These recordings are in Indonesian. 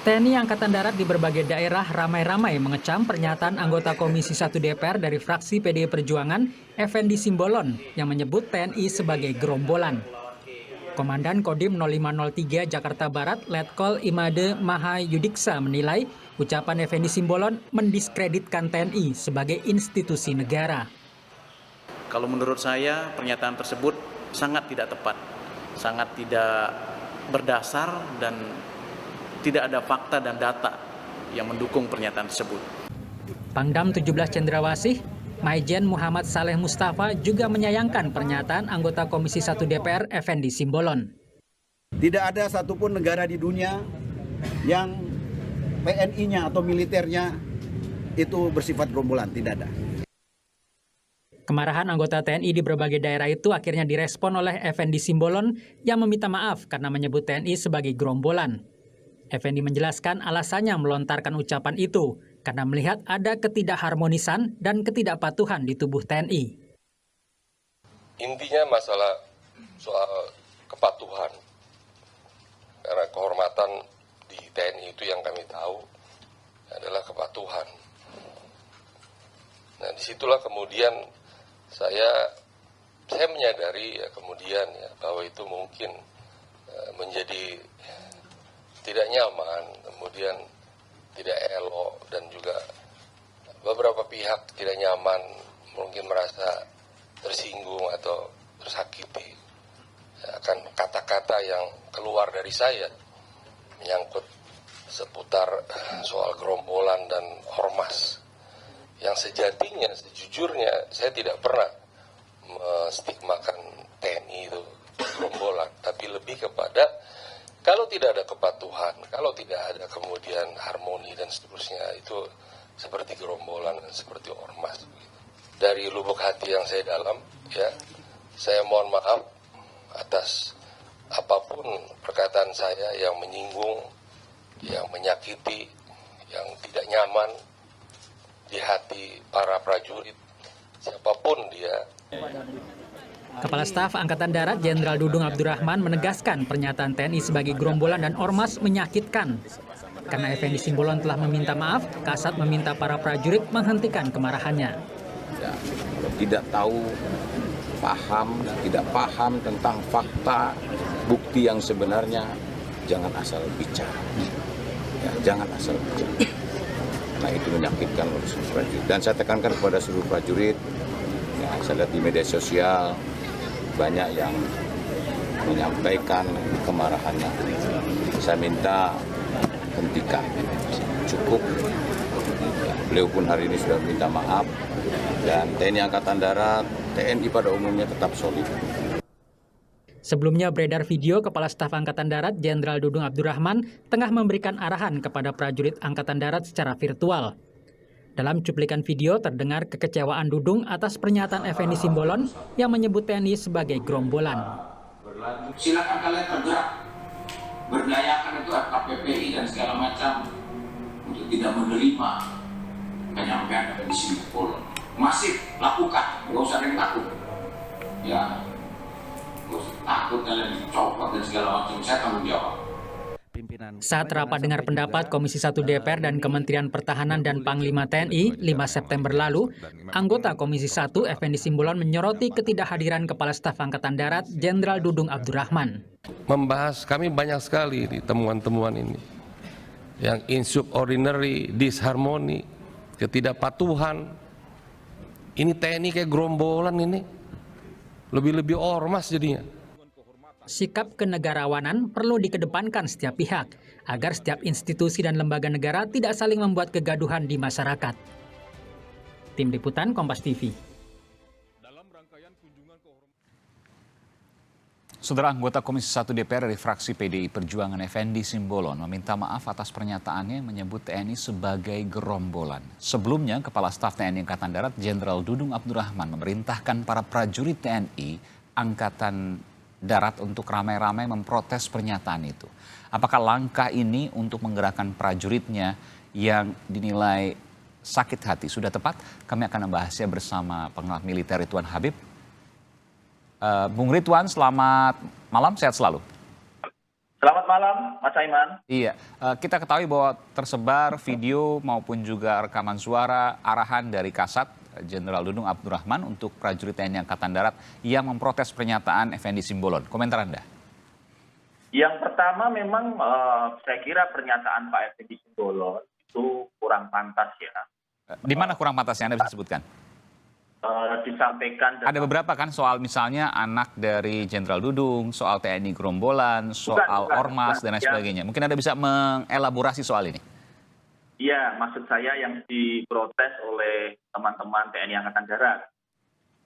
TNI Angkatan Darat di berbagai daerah ramai-ramai mengecam pernyataan anggota Komisi 1 DPR dari fraksi PDI Perjuangan, Effendi Simbolon, yang menyebut TNI sebagai gerombolan. Komandan Kodim 0503 Jakarta Barat, Letkol Imade Mahayudiksa menilai ucapan Effendi Simbolon mendiskreditkan TNI sebagai institusi negara. Kalau menurut saya pernyataan tersebut sangat tidak tepat, sangat tidak berdasar dan tidak ada fakta dan data yang mendukung pernyataan tersebut. Pangdam 17 Cendrawasih, Maijen Muhammad Saleh Mustafa juga menyayangkan pernyataan anggota Komisi 1 DPR Effendi Simbolon. Tidak ada satupun negara di dunia yang PNI-nya atau militernya itu bersifat gerombolan, tidak ada. Kemarahan anggota TNI di berbagai daerah itu akhirnya direspon oleh Effendi Simbolon yang meminta maaf karena menyebut TNI sebagai gerombolan. Effendi menjelaskan alasannya melontarkan ucapan itu karena melihat ada ketidakharmonisan dan ketidakpatuhan di tubuh TNI. Intinya masalah soal kepatuhan, karena kehormatan di TNI itu yang kami tahu adalah kepatuhan. Nah, disitulah kemudian saya menyadari ya kemudian ya bahwa itu mungkin menjadi tidak nyaman, kemudian tidak elok, dan juga beberapa pihak tidak nyaman, mungkin merasa tersinggung atau tersakiti akan kata-kata yang keluar dari saya menyangkut seputar soal gerombolan dan ormas. Yang sejujurnya saya tidak pernah menstigmakan TNI itu gerombolan, tapi lebih kepada kalau tidak ada kepatuhan, kalau tidak ada kemudian harmoni dan seterusnya, itu seperti gerombolan dan seperti ormas. Dari lubuk hati yang saya dalam, ya, saya mohon maaf atas apapun perkataan saya yang menyinggung, yang menyakiti, yang tidak nyaman di hati para prajurit, siapapun dia. Kepala Staf Angkatan Darat Jenderal Dudung Abdurrahman menegaskan pernyataan TNI sebagai gerombolan dan ormas menyakitkan. Karena Effendi Simbolon telah meminta maaf, Kasat meminta para prajurit menghentikan kemarahannya. Ya, tidak tahu, tidak paham tentang fakta, bukti yang sebenarnya, jangan asal bicara. Ya, jangan asal bicara. Nah, itu menyakitkan seluruh prajurit. Dan saya tekankan kepada seluruh prajurit, ya, saya lihat di media sosial, banyak yang menyampaikan kemarahannya. Saya minta hentikan, cukup. Ya, beliau pun hari ini sudah minta maaf, dan TNI Angkatan Darat, TNI pada umumnya tetap solid. Sebelumnya beredar video Kepala Staf Angkatan Darat Jenderal Dudung Abdurrahman tengah memberikan arahan kepada prajurit Angkatan Darat secara virtual. Dalam cuplikan video terdengar kekecewaan Dudung atas pernyataan Effendi Simbolon yang menyebut TNI sebagai gerombolan. Silakan kalian tergerak, berdayakan itu KPPI dan segala macam untuk tidak menerima penyampaian Effendi Simbolon. Masif, lakukan, nggak usah ada yang takut. Ya, nggak usah takut kalian dicopot dan segala macam, saya tanggung jawab. Saat rapat dengar pendapat Komisi 1 DPR dan Kementerian Pertahanan dan Panglima TNI 5 September lalu, anggota Komisi 1 Effendi Simbolon menyoroti ketidakhadiran Kepala Staf Angkatan Darat Jenderal Dudung Abdurrahman. Membahas kami banyak sekali di temuan-temuan ini. Yang insubordinary, disharmoni, ketidakpatuhan. Ini TNI kayak gerombolan ini. Lebih-lebih ormas jadinya. Sikap kenegarawanan perlu dikedepankan setiap pihak, agar setiap institusi dan lembaga negara tidak saling membuat kegaduhan di masyarakat. Tim Liputan Kompas TV. Saudara, anggota Komisi 1 DPR dari fraksi PDI Perjuangan Effendi Simbolon meminta maaf atas pernyataannya yang menyebut TNI sebagai gerombolan. Sebelumnya, Kepala Staf TNI Angkatan Darat Jenderal Dudung Abdurrahman memerintahkan para prajurit TNI Angkatan Darat untuk ramai-ramai memprotes pernyataan itu. Apakah langkah ini untuk menggerakkan prajuritnya yang dinilai sakit hati sudah tepat? Kami akan membahasnya bersama pengamat militer Ridwan Habib. Bung Ridwan, selamat malam, sehat selalu. Selamat malam, Mas Aiman. Iya, kita ketahui bahwa tersebar video maupun juga rekaman suara arahan dari Kasat Jenderal Dudung Abdurrahman untuk prajurit TNI Angkatan Darat yang memprotes pernyataan Effendi Simbolon. Komentar Anda? Yang pertama memang saya kira pernyataan Pak Effendi Simbolon itu kurang pantas ya. Di mana kurang pantasnya Anda bisa sebutkan? Disampaikan Ada beberapa kan soal misalnya anak dari Jenderal Dudung, soal TNI gerombolan, soal ormas dan lain sebagainya. Mungkin Anda bisa mengelaborasi soal ini. Iya, maksud saya yang diprotes oleh teman-teman TNI Angkatan Darat.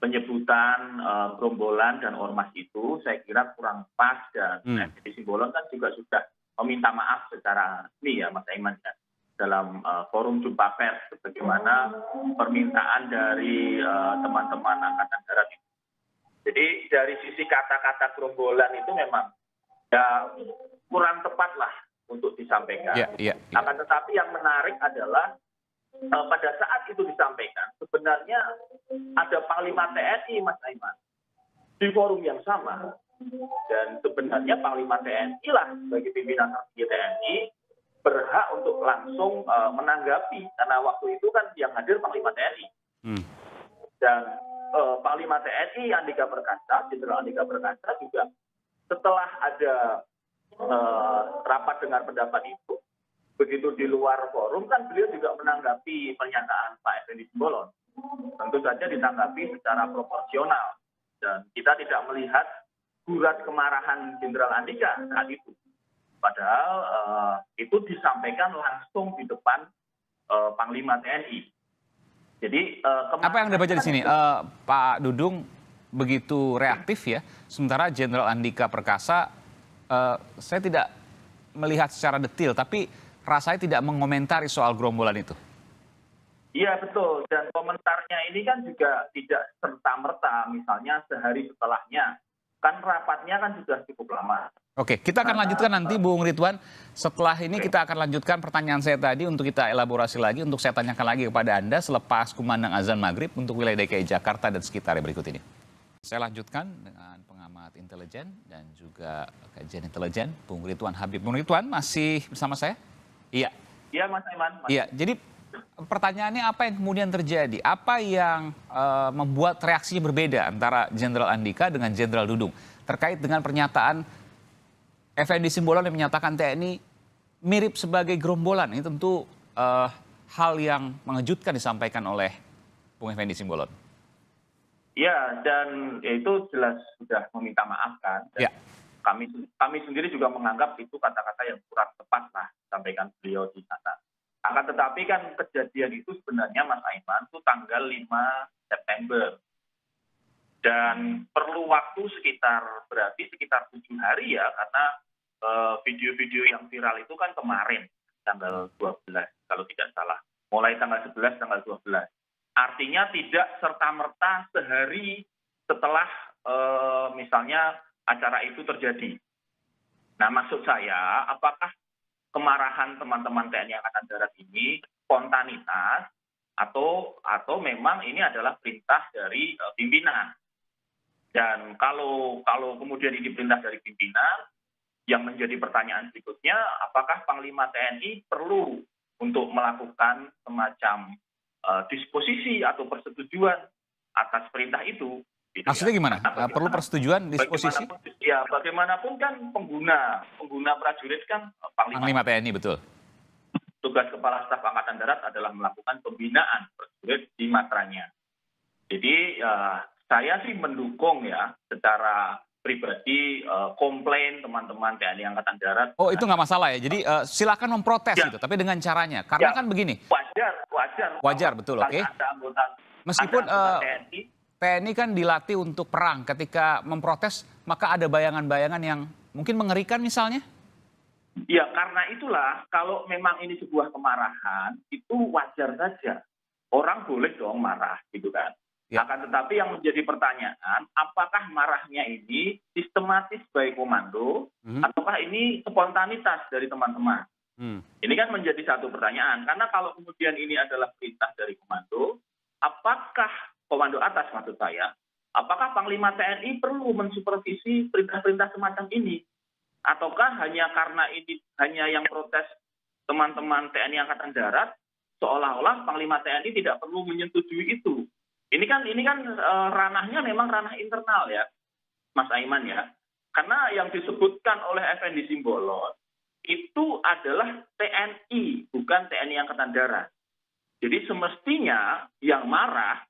Penyebutan gerombolan dan ormas itu saya kira kurang pas dan Effendi Simbolon kan juga sudah meminta maaf secara resmi ya Mas Aiman ya, dalam forum jumpa pers bagaimana permintaan dari teman-teman Angkatan Darat itu. Jadi dari sisi kata-kata gerombolan itu memang ya kurang tepat lah untuk disampaikan. Akan tetapi yang menarik adalah pada saat itu disampaikan sebenarnya ada Panglima TNI Mas Aiman di forum yang sama, dan sebenarnya Panglima TNI lah sebagai pimpinan tertinggi TNI berhak untuk langsung menanggapi, karena waktu itu kan yang hadir Panglima TNI. Dan Panglima TNI Andika Perkasa, Jenderal Andika Perkasa juga setelah ada rapat dengar pendapat itu, begitu di luar forum kan beliau juga menanggapi pernyataan Pak Effendi Simbolon. Tentu saja ditanggapi secara proporsional. Dan kita tidak melihat gurat kemarahan Jenderal Andika saat itu. Padahal itu disampaikan langsung di depan Panglima TNI. Jadi apa yang Anda baca di sini? Pak Dudung begitu reaktif ya, sementara Jenderal Andika Perkasa saya tidak melihat secara detail, tapi rasanya tidak mengomentari soal gerombolan itu. Iya betul, dan komentarnya ini kan juga tidak serta-merta, misalnya sehari setelahnya. Kan rapatnya kan sudah cukup lama. Oke, kita akan lanjutkan nanti Bung Ridwan. Setelah ini kita akan lanjutkan pertanyaan saya tadi untuk kita elaborasi lagi, untuk saya tanyakan lagi kepada Anda selepas kumandang azan maghrib untuk wilayah DKI Jakarta dan sekitarnya berikut ini. Saya lanjutkan dengan pengamat intelijen dan juga kajian intelijen, Bung Ridwan Habib. Bung Ridwan masih bersama saya? Iya. Iya Mas Aiman. Iya, jadi pertanyaannya apa yang kemudian terjadi? Apa yang membuat reaksinya berbeda antara Jenderal Andika dengan Jenderal Dudung terkait dengan pernyataan Effendi Simbolon yang menyatakan TNI mirip sebagai gerombolan? Ini tentu hal yang mengejutkan disampaikan oleh Bung Effendi Simbolon. Ya, dan itu jelas sudah meminta maaf kan. Ya. Kami sendiri juga menganggap itu kata-kata yang kurang tepat lah sampaikan beliau di sana. Akan tetapi kan kejadian itu sebenarnya Mas Aiman itu tanggal 5 September. Dan perlu waktu sekitar 7 hari ya, karena video-video yang viral itu kan kemarin tanggal 12 kalau tidak salah. Mulai tanggal 11 tanggal 12. Artinya tidak serta-merta sehari setelah misalnya acara itu terjadi. Nah, maksud saya, apakah kemarahan teman-teman TNI Angkatan Darat ini spontanitas atau memang ini adalah perintah dari pimpinan? Dan kalau kemudian ini perintah dari pimpinan, yang menjadi pertanyaan berikutnya, apakah Panglima TNI perlu untuk melakukan semacam disposisi atau persetujuan atas perintah itu? Maksudnya gimana? Perlu persetujuan disposisi? Ya, bagaimanapun kan pengguna prajurit kan Panglima TNI, betul. Tugas Kepala Staf Angkatan Darat adalah melakukan pembinaan prajurit di matranya. Jadi saya sih mendukung ya secara pribadi komplain teman-teman TNI Angkatan Darat. Oh, itu nggak masalah ya. Jadi silakan memprotes gitu, tapi dengan caranya. Karena kan begini. Wajar, betul, oke. Meskipun TNI kan dilatih untuk perang. Ketika memprotes, maka ada bayangan-bayangan yang mungkin mengerikan misalnya? Ya, karena itulah kalau memang ini sebuah kemarahan, itu wajar saja. Orang boleh dong marah, gitu kan. Ya. Akan tetapi yang menjadi pertanyaan, apakah marahnya ini sistematis by komando, ataukah ini spontanitas dari teman-teman? Ini kan menjadi satu pertanyaan. Karena kalau kemudian ini adalah perintah dari komando, apakah komando atas maksud saya, apakah Panglima TNI perlu mensupervisi perintah-perintah semacam ini? Ataukah hanya karena ini hanya yang protes teman-teman TNI Angkatan Darat, seolah-olah Panglima TNI tidak perlu menyetujui itu. Ini kan ranahnya memang ranah internal ya, Mas Aiman ya. Karena yang disebutkan oleh Effendi Simbolon itu adalah TNI, bukan TNI Angkatan Darat. Jadi semestinya yang marah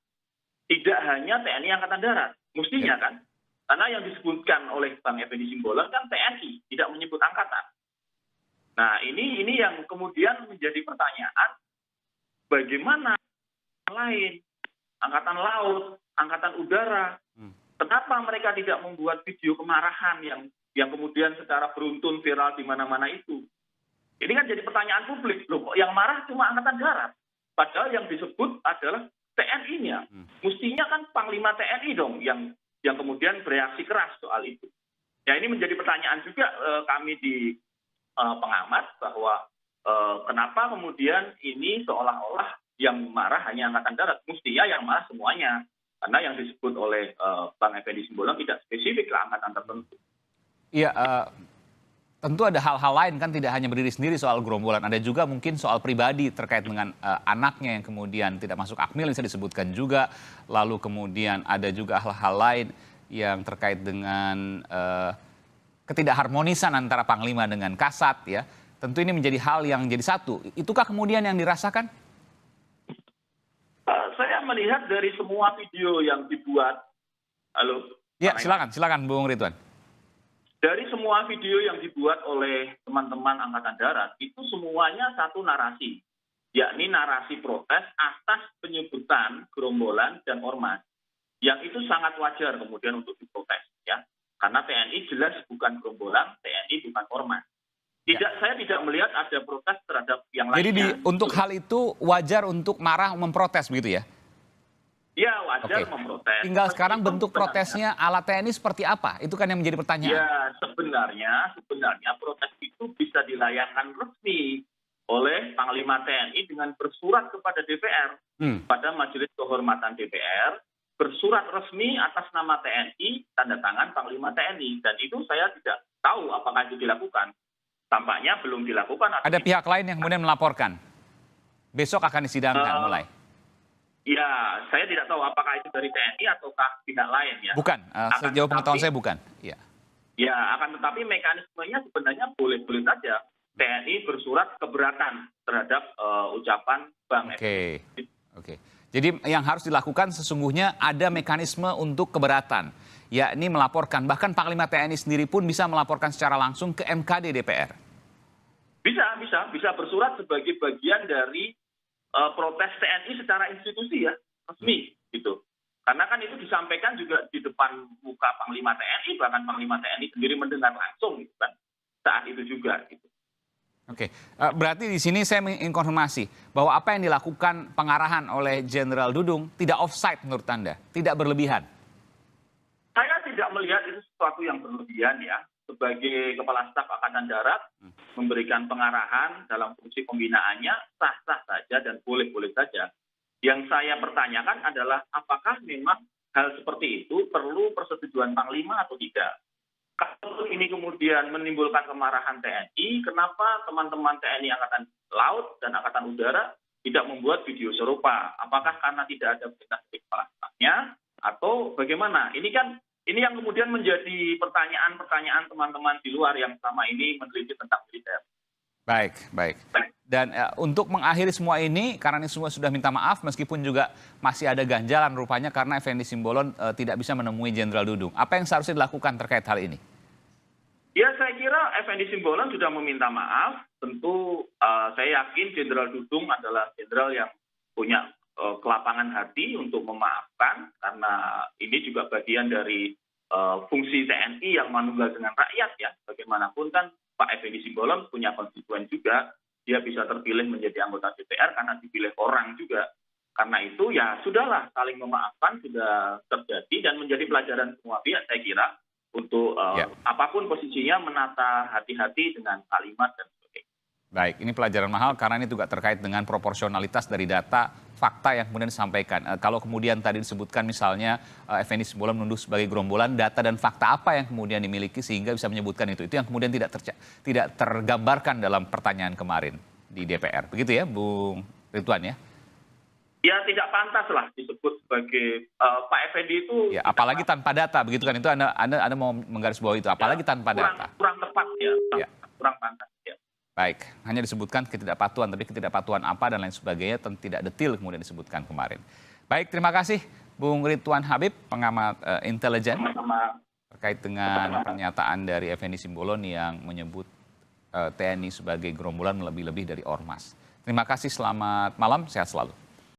tidak hanya TNI Angkatan Darat, mestinya kan. Karena yang disebutkan oleh Bang Effendi Simbolon kan TNI, tidak menyebut angkatan. Nah, ini yang kemudian menjadi pertanyaan, bagaimana lain, Angkatan Laut, Angkatan Udara, kenapa mereka tidak membuat video kemarahan yang kemudian secara beruntun viral di mana-mana itu? Ini kan jadi pertanyaan publik, loh kok yang marah cuma Angkatan Darat? Padahal yang disebut adalah TNI-nya. Mestinya kan Panglima TNI dong yang kemudian bereaksi keras soal itu. Ya ini menjadi pertanyaan juga kami di pengamat bahwa kenapa kemudian ini seolah-olah yang marah hanya Angkatan Darat. Mestinya yang marah semuanya. Karena yang disebut oleh Bang Effendi Simbolon tidak spesifik ke angkatan tertentu. Iya, tentu ada hal-hal lain kan, tidak hanya berdiri sendiri soal gerombolan. Ada juga mungkin soal pribadi terkait dengan anaknya yang kemudian tidak masuk akmil, bisa disebutkan juga. Lalu kemudian ada juga hal-hal lain yang terkait dengan ketidakharmonisan antara Panglima dengan Kasat ya. Tentu ini menjadi hal yang jadi satu. Itukah kemudian yang dirasakan? Saya melihat dari semua video yang dibuat. Halo? Ya, silakan Bung Ridwan. Dari semua video yang dibuat oleh teman-teman Angkatan Darat, itu semuanya satu narasi, yakni narasi protes atas penyebutan gerombolan dan ormas, yang itu sangat wajar kemudian untuk diprotes, ya, karena TNI jelas bukan gerombolan, TNI bukan ormas. Saya tidak melihat ada protes terhadap yang lainnya. Jadi untuk hal itu wajar untuk marah memprotes begitu ya? Ya, wajar memprotes. Tinggal sekarang bentuk protesnya ala TNI seperti apa? Itu kan yang menjadi pertanyaan. Ya, sebenarnya protes itu bisa dilayangkan resmi oleh Panglima TNI dengan bersurat kepada DPR, pada Majelis Kehormatan DPR, bersurat resmi atas nama TNI, tanda tangan Panglima TNI. Dan itu saya tidak tahu apakah itu dilakukan. Tampaknya belum dilakukan. Ada pihak lain yang kemudian melaporkan? Besok akan disidangkan mulai? Ya, saya tidak tahu apakah itu dari TNI ataukah pihak lain ya. Bukan, sejauh pengetahuan saya bukan. Ya. Ya, akan tetapi mekanismenya sebenarnya boleh-boleh saja. TNI bersurat keberatan terhadap ucapan Bang Effendi. Oke. Jadi yang harus dilakukan sesungguhnya ada mekanisme untuk keberatan, yakni melaporkan. Bahkan Panglima TNI sendiri pun bisa melaporkan secara langsung ke MKD DPR. Bisa bersurat sebagai bagian dari protes TNI secara institusi ya, resmi gitu. Karena kan itu disampaikan juga di depan muka Panglima TNI, bahkan Panglima TNI sendiri mendengar langsung gitu kan, saat itu juga gitu. Oke, berarti di sini saya menginformasi bahwa apa yang dilakukan pengarahan oleh Jenderal Dudung tidak offside menurut Anda, tidak berlebihan? Saya tidak melihat itu sesuatu yang berlebihan ya. Sebagai Kepala Staf Angkatan Darat, memberikan pengarahan dalam fungsi pembinaannya sah-sah saja dan boleh-boleh saja. Yang saya pertanyakan adalah apakah memang hal seperti itu perlu persetujuan Panglima atau tidak? Kalau ini kemudian menimbulkan kemarahan TNI, kenapa teman-teman TNI Angkatan Laut dan Angkatan Udara tidak membuat video serupa? Apakah karena tidak ada perintah dari Kepala Stafnya atau bagaimana? Ini yang kemudian menjadi pertanyaan-pertanyaan teman-teman di luar yang selama ini meneliti tentang militer. Baik. Dan untuk mengakhiri semua ini, karena ini semua sudah minta maaf, meskipun juga masih ada ganjalan rupanya karena Effendi Simbolon tidak bisa menemui Jenderal Dudung. Apa yang seharusnya dilakukan terkait hal ini? Ya, saya kira Effendi Simbolon sudah meminta maaf. Tentu saya yakin Jenderal Dudung adalah jenderal yang punya kelapangan hati untuk memaafkan, karena ini juga bagian dari fungsi TNI yang manunggal dengan rakyat ya. Bagaimanapun kan Pak Effendi Simbolon punya konstituen juga, dia bisa terpilih menjadi anggota DPR karena dipilih orang juga. Karena itu ya sudahlah, saling memaafkan sudah terjadi dan menjadi pelajaran semua pihak saya kira untuk apapun posisinya menata hati-hati dengan kalimat dan sebagainya. Baik, ini pelajaran mahal karena ini juga terkait dengan proporsionalitas dari data fakta yang kemudian disampaikan. Kalau kemudian tadi disebutkan misalnya Effendi Simbolon menuduh sebagai gerombolan, data dan fakta apa yang kemudian dimiliki sehingga bisa menyebutkan itu yang kemudian tidak tergambarkan dalam pertanyaan kemarin di DPR. Begitu ya, Bung Ridwan ya? Ya tidak pantas lah disebut sebagai Pak Effendi itu. Ya, apalagi tanpa data, begitu kan? Itu Anda mau menggarisbawahi itu, apalagi tanpa data. Kurang tepat ya, kurang pantas ya. Baik, hanya disebutkan ketidakpatuhan, tapi ketidakpatuhan apa dan lain sebagainya tidak detil kemudian disebutkan kemarin. Baik, terima kasih Bung Ridwan Habib, pengamat intelijen, terkait dengan pernyataan dari Effendi Simbolon yang menyebut TNI sebagai gerombolan lebih-lebih dari ormas. Terima kasih, selamat malam, sehat selalu.